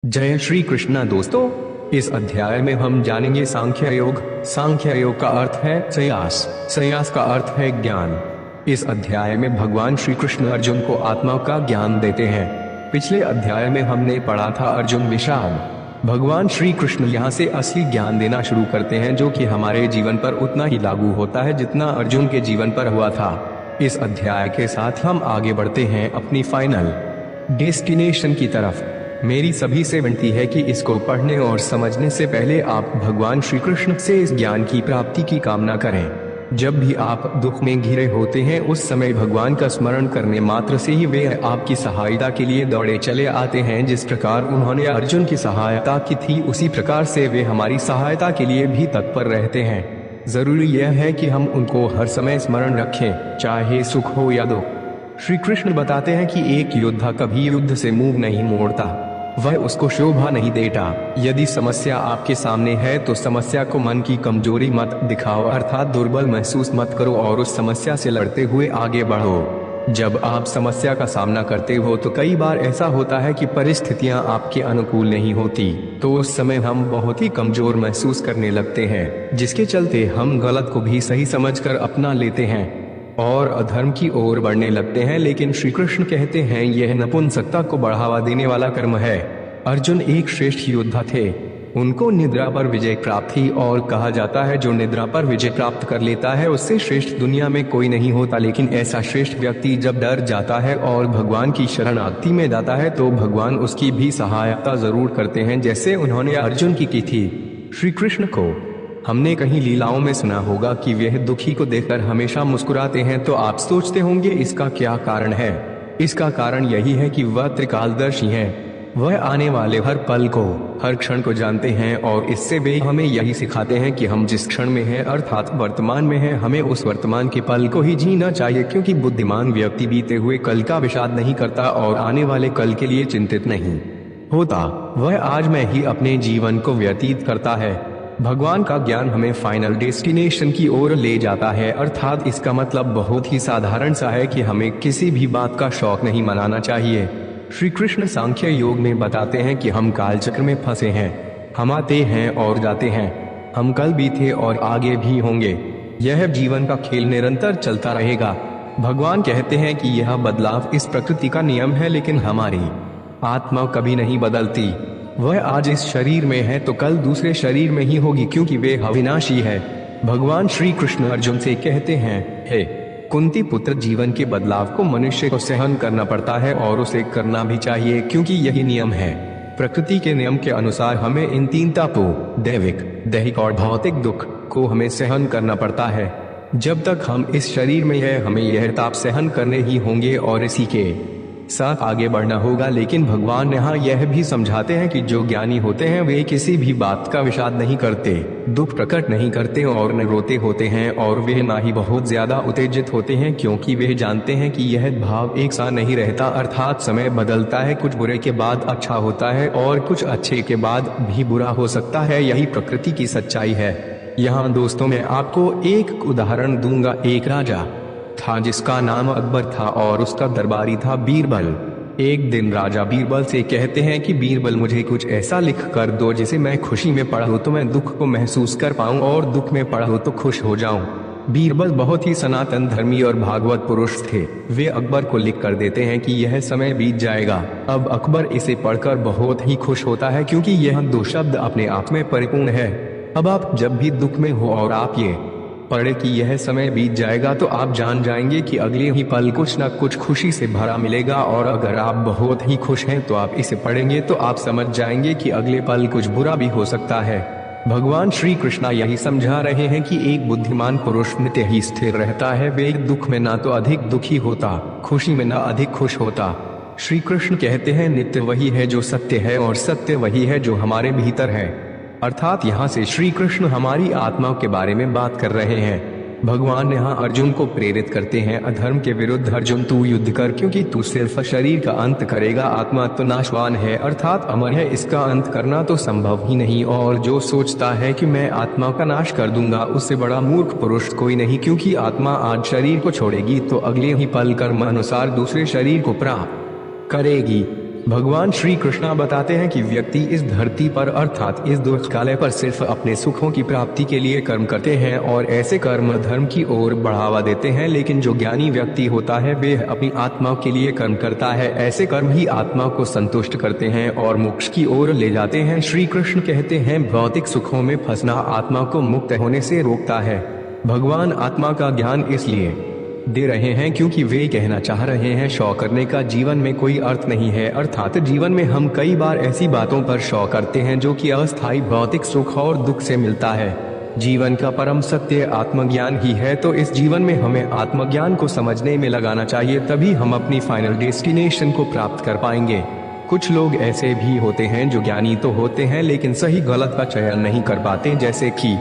जय श्री कृष्णा दोस्तों, इस अध्याय में हम जानेंगे सांख्य योग। सांख्य योग का अर्थ है संन्यास, संन्यास का अर्थ है ज्ञान। इस अध्याय में भगवान श्री कृष्ण अर्जुन को आत्मा का ज्ञान देते हैं। पिछले अध्याय में हमने पढ़ा था अर्जुन विषाद। भगवान श्री कृष्ण यहाँ से असली ज्ञान देना शुरू करते हैं, जो कि हमारे जीवन पर उतना ही लागू होता है जितना अर्जुन के जीवन पर हुआ था। इस अध्याय के साथ हम आगे बढ़ते हैं अपनी फाइनल डेस्टिनेशन की तरफ। मेरी सभी से विनती है कि इसको पढ़ने और समझने से पहले आप भगवान श्री कृष्ण से इस ज्ञान की प्राप्ति की कामना करें। जब भी आप दुख में घिरे होते हैं, उस समय भगवान का स्मरण करने मात्र से ही वे आपकी सहायता के लिए दौड़े चले आते हैं। जिस प्रकार उन्होंने अर्जुन की सहायता की थी, उसी प्रकार से वे हमारी सहायता के लिए भी तत्पर रहते हैं। जरूरी यह है कि हम उनको हर समय स्मरण रखें, चाहे सुख हो या दुख। श्री कृष्ण बताते हैं कि एक योद्धा कभी युद्ध से मुंह नहीं मोड़ता, वह उसको शोभा नहीं देता। यदि समस्या आपके सामने है तो समस्या को मन की कमजोरी मत दिखाओ, अर्थात दुर्बल महसूस मत करो और उस समस्या से लड़ते हुए आगे बढ़ो। जब आप समस्या का सामना करते हो तो कई बार ऐसा होता है कि परिस्थितियां आपके अनुकूल नहीं होती, तो उस समय हम बहुत ही कमजोर महसूस करने लगते हैं, जिसके चलते हम गलत को भी सही समझकर अपना लेते हैं और अधर्म की ओर बढ़ने लगते हैं। लेकिन श्री कृष्ण कहते हैं यह नपुंसकता को बढ़ावा देने वाला कर्म है। अर्जुन एक श्रेष्ठ योद्धा थे, उनको निद्रा पर विजय प्राप्त थी और कहा जाता है जो निद्रा पर विजय प्राप्त कर लेता है उससे श्रेष्ठ दुनिया में कोई नहीं होता। लेकिन ऐसा श्रेष्ठ व्यक्ति जब डर जाता है और भगवान की शरणागति में जाता है तो भगवान उसकी भी सहायता जरूर करते हैं, जैसे उन्होंने अर्जुन की थी। श्री कृष्ण को हमने कहीं लीलाओं में सुना होगा कि वह दुखी को देखकर हमेशा मुस्कुराते हैं, तो आप सोचते होंगे इसका क्या कारण है। इसका कारण यही है कि वह त्रिकालदर्शी हैं। वह आने वाले हर पल को, हर क्षण को जानते हैं और इससे वे हमें यही सिखाते हैं कि हम जिस क्षण में हैं, अर्थात वर्तमान में हैं, हमें उस वर्तमान के पल को ही जीना चाहिए, क्योंकि बुद्धिमान व्यक्ति बीते हुए कल का विषाद नहीं करता और आने वाले कल के लिए चिंतित नहीं होता। वह आज में ही अपने जीवन को व्यतीत करता है। भगवान का ज्ञान हमें फाइनल डेस्टिनेशन की ओर ले जाता है, अर्थात इसका मतलब बहुत ही साधारण सा है कि हमें किसी भी बात का शौक नहीं मनाना चाहिए। श्री कृष्ण सांख्य योग में बताते हैं कि हम कालचक्र में फंसे हैं, हम आते हैं और जाते हैं, हम कल भी थे और आगे भी होंगे। यह जीवन का खेल निरंतर चलता रहेगा। भगवान कहते हैं कि यह बदलाव इस प्रकृति का नियम है, लेकिन हमारी आत्मा कभी नहीं बदलती। वह आज इस शरीर में है तो कल दूसरे शरीर में ही होगी, क्योंकि वे अविनाशी है। भगवान श्री कृष्ण अर्जुन से कहते हैं, हे कुंती पुत्र, जीवन के बदलाव को मनुष्य को सहन करना पड़ता है और उसे करना भी चाहिए, क्योंकि यही नियम है। प्रकृति के नियम के अनुसार हमें इन तीन तापों, दैविक, दैहिक और भौतिक दुख को हमें सहन करना पड़ता है। जब तक हम इस शरीर में है हमें यह ताप सहन करने ही होंगे और इसी के साथ आगे बढ़ना होगा। लेकिन भगवान यहाँ यह भी समझाते हैं कि जो ज्ञानी होते हैं वे किसी भी बात का विषाद नहीं करते, दुख प्रकट नहीं करते और न रोते होते हैं, और वे ना ही बहुत ज्यादा उत्तेजित होते हैं, क्योंकि वे जानते हैं कि यह भाव एक सा नहीं रहता, अर्थात समय बदलता है। कुछ बुरे के बाद अच्छा होता है और कुछ अच्छे के बाद भी बुरा हो सकता है। यही प्रकृति की सच्चाई है। यहाँ दोस्तों मैं आपको एक उदाहरण दूंगा। एक राजा था जिसका नाम अकबर था और उसका दरबारी था बीरबल। एक दिन राजा बीरबल से कहते हैं कि बीरबल, मुझे कुछ ऐसा लिख कर दो जिसे मैं खुशी में पढ़ूं तो मैं दुख को महसूस कर पाऊं और दुख में पढ़ूं तो खुश हो जाऊं। बीरबल बहुत ही सनातन धर्मी और भागवत पुरुष थे। वे अकबर को लिख कर देते हैं कि यह समय बीत जाएगा। अब अकबर इसे पढ़कर बहुत ही खुश होता है, क्योंकि यह दो शब्द अपने आप में परिपूर्ण है। अब आप जब भी दुख में हो और आप ये पढ़े कि यह समय बीत जाएगा, तो आप जान जाएंगे कि अगले ही पल कुछ न कुछ खुशी से भरा मिलेगा। और अगर आप बहुत ही खुश हैं तो आप इसे पढ़ेंगे तो आप समझ जाएंगे कि अगले पल कुछ बुरा भी हो सकता है। भगवान श्री कृष्णा यही समझा रहे हैं कि एक बुद्धिमान पुरुष नित्य ही स्थिर रहता है। वे दुख में ना तो अधिक दुखी होता, खुशी में ना अधिक खुश होता। श्री कृष्ण कहते हैं नित्य वही है जो सत्य है और सत्य वही है जो हमारे भीतर है। अर्थात यहाँ से श्री कृष्ण हमारी आत्मा के बारे में बात कर रहे हैं। भगवान यहाँ अर्जुन को प्रेरित करते हैं, अधर्म के विरुद्ध अर्जुन तू युद्ध कर, क्योंकि तू सिर्फ शरीर का अंत करेगा, आत्मा तो नाशवान है, अर्थात अमर है, इसका अंत करना तो संभव ही नहीं। और जो सोचता है कि मैं आत्मा का नाश कर दूंगा, उससे बड़ा मूर्ख पुरुष कोई नहीं, क्योंकि आत्मा आज शरीर को छोड़ेगी तो अगले ही पल कर्म अनुसार दूसरे शरीर को प्राप्त करेगी। भगवान श्री कृष्ण बताते हैं कि व्यक्ति इस धरती पर अर्थात इस दुख काल पर सिर्फ अपने सुखों की प्राप्ति के लिए कर्म करते हैं और ऐसे कर्म धर्म की ओर बढ़ावा देते हैं, लेकिन जो ज्ञानी व्यक्ति होता है वह अपनी आत्मा के लिए कर्म करता है। ऐसे कर्म ही आत्मा को संतुष्ट करते हैं और मोक्ष की ओर ले जाते हैं। श्री कृष्ण कहते हैं भौतिक सुखों में फंसना आत्मा को मुक्त होने से रोकता है। भगवान आत्मा का ज्ञान इसलिए दे रहे हैं क्योंकि वे कहना चाह रहे हैं शौक करने का जीवन में कोई अर्थ नहीं है। अर्थात जीवन में हम कई बार ऐसी बातों पर शौक करते हैं जो कि अस्थायी भौतिक सुख और दुख से मिलता है। जीवन का परम सत्य आत्मज्ञान ही है, तो इस जीवन में हमें आत्मज्ञान को समझने में लगाना चाहिए, तभी हम अपनी फाइनल डेस्टिनेशन को प्राप्त कर पाएंगे। कुछ लोग ऐसे भी होते हैं जो ज्ञानी तो होते हैं लेकिन सही गलत का चयन नहीं कर पाते, जैसे कि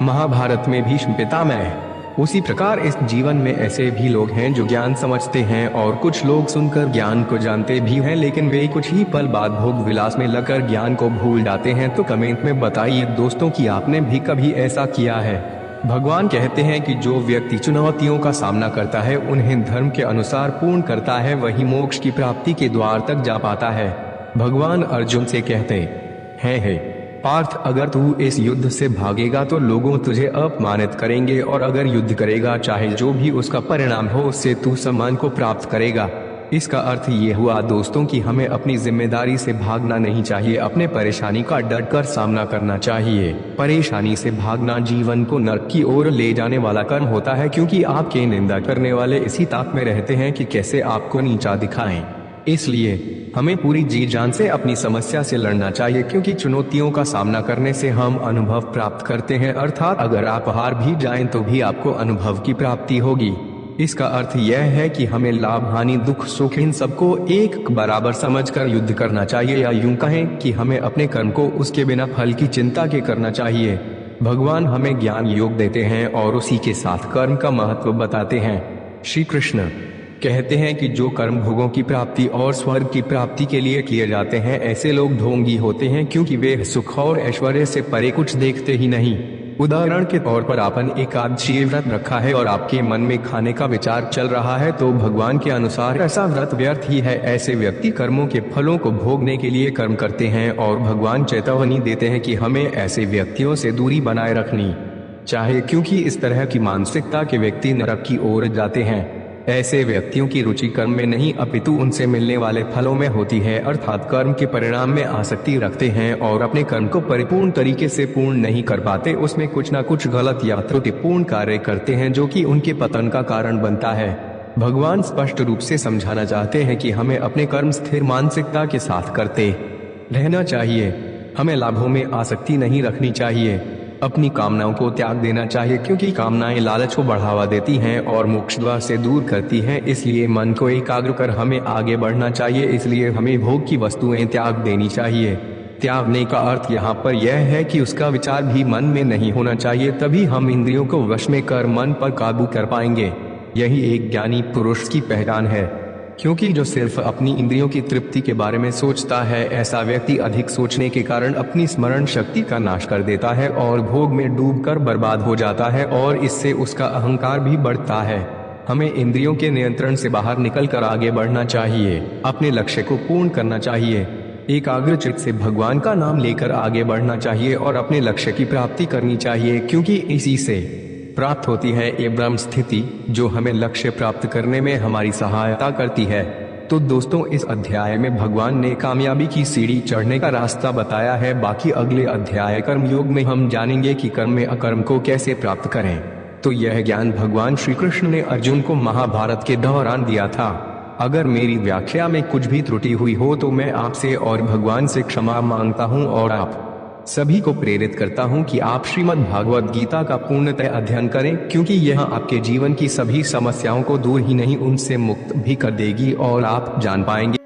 महाभारत में भीष्म पितामह। उसी प्रकार इस जीवन में ऐसे भी लोग हैं जो ज्ञान समझते हैं और कुछ लोग सुनकर ज्ञान को जानते भी हैं, लेकिन वे कुछ ही पल बाद भोग विलास में लगकर ज्ञान को भूल जाते हैं। तो कमेंट में बताइए दोस्तों कि आपने भी कभी ऐसा किया है। भगवान कहते हैं कि जो व्यक्ति चुनौतियों का सामना करता है, उन्हें धर्म के अनुसार पूर्ण करता है, वही मोक्ष की प्राप्ति के द्वार तक जा पाता है। भगवान अर्जुन से कहते हैं पार्थ, अगर तू इस युद्ध से भागेगा तो लोगों तुझे अपमानित करेंगे, और अगर युद्ध करेगा चाहे जो भी उसका परिणाम हो उससे तू सम्मान को प्राप्त करेगा। इसका अर्थ ये हुआ दोस्तों कि हमें अपनी जिम्मेदारी से भागना नहीं चाहिए, अपने परेशानी का डटकर सामना करना चाहिए। परेशानी से भागना जीवन को नरक की ओर ले जाने वाला कर्म होता है, क्योंकि आपके निंदा करने वाले इसी ताक में रहते हैं कि कैसे आपको नीचा दिखाएं। इसलिए हमें पूरी जी जान से अपनी समस्या से लड़ना चाहिए, क्योंकि चुनौतियों का सामना करने से हम अनुभव प्राप्त करते हैं। अर्थात अगर आप हार भी जाएं तो भी आपको अनुभव की प्राप्ति होगी। इसका अर्थ यह है कि हमें लाभ हानि दुख सुख इन सबको एक बराबर समझकर युद्ध करना चाहिए, या यूं कहें कि हमें अपने कर्म को उसके बिना फल की चिंता के करना चाहिए। भगवान हमें ज्ञान योग देते हैं और उसी के साथ कर्म का महत्व बताते हैं। श्री कृष्ण कहते हैं कि जो कर्म भोगों की प्राप्ति और स्वर्ग की प्राप्ति के लिए किए जाते हैं, ऐसे लोग ढोंगी होते हैं, क्योंकि वे सुख और ऐश्वर्य से परे कुछ देखते ही नहीं। उदाहरण के तौर पर आपन एकादशी व्रत रखा है और आपके मन में खाने का विचार चल रहा है, तो भगवान के अनुसार ऐसा व्रत व्यर्थ ही है। ऐसे व्यक्ति कर्मों के फलों को भोगने के लिए कर्म करते हैं और भगवान चेतावनी देते हैं कि हमें ऐसे व्यक्तियों से दूरी बनाए रखनी चाहिए, क्योंकि इस तरह की मानसिकता के व्यक्ति नरक की ओर जाते हैं। ऐसे व्यक्तियों की रुचि कर्म में नहीं अपितु उनसे मिलने वाले फलों में होती है, अर्थात कर्म के परिणाम में आसक्ति रखते हैं और अपने कर्म को परिपूर्ण तरीके से पूर्ण नहीं कर पाते, उसमें कुछ न कुछ गलत या त्रुटिपूर्ण कार्य करते हैं जो कि उनके पतन का कारण बनता है। भगवान स्पष्ट रूप से समझाना चाहते हैं कि हमें अपने कर्म स्थिर मानसिकता के साथ करते रहना चाहिए। हमें लाभों में आसक्ति नहीं रखनी चाहिए, अपनी कामनाओं को त्याग देना चाहिए, क्योंकि कामनाएं लालच को बढ़ावा देती हैं और मोक्ष द्वार से दूर करती हैं। इसलिए मन को एकाग्र कर हमें आगे बढ़ना चाहिए। इसलिए हमें भोग की वस्तुएं त्याग देनी चाहिए। त्यागने का अर्थ यहाँ पर यह है कि उसका विचार भी मन में नहीं होना चाहिए, तभी हम इंद्रियों को वश में कर मन पर काबू कर पाएंगे। यही एक ज्ञानी पुरुष की पहचान है, क्योंकि जो सिर्फ अपनी इंद्रियों की तृप्ति के बारे में सोचता है, ऐसा व्यक्ति अधिक सोचने के कारण अपनी स्मरण शक्ति का नाश कर देता है और भोग में डूबकर बर्बाद हो जाता है, और इससे उसका अहंकार भी बढ़ता है। हमें इंद्रियों के नियंत्रण से बाहर निकलकर आगे बढ़ना चाहिए, अपने लक्ष्य को पूर्ण करना चाहिए, एकाग्र चित्त से भगवान का नाम लेकर आगे बढ़ना चाहिए और अपने लक्ष्य की प्राप्ति करनी चाहिए, क्योंकि इसी से प्राप्त होती है ये ब्रह्म स्थिति जो हमें लक्ष्य प्राप्त करने में हमारी सहायता करती है। तो दोस्तों, इस अध्याय में भगवान ने कामयाबी की सीढ़ी चढ़ने का रास्ता बताया है। बाकी अगले अध्याय कर्म योग में हम जानेंगे कि कर्म में अकर्म को कैसे प्राप्त करें। तो यह ज्ञान भगवान श्री कृष्ण ने अर्जुन को महाभारत के दौरान दिया था। अगर मेरी व्याख्या में कुछ भी त्रुटि हुई हो तो मैं आपसे और भगवान से क्षमा मांगता हूँ, और आप सभी को प्रेरित करता हूं कि आप श्रीमद् भागवत गीता का पूर्णतः अध्ययन करें, क्योंकि यह आपके जीवन की सभी समस्याओं को दूर ही नहीं उनसे मुक्त भी कर देगी और आप जान पाएंगे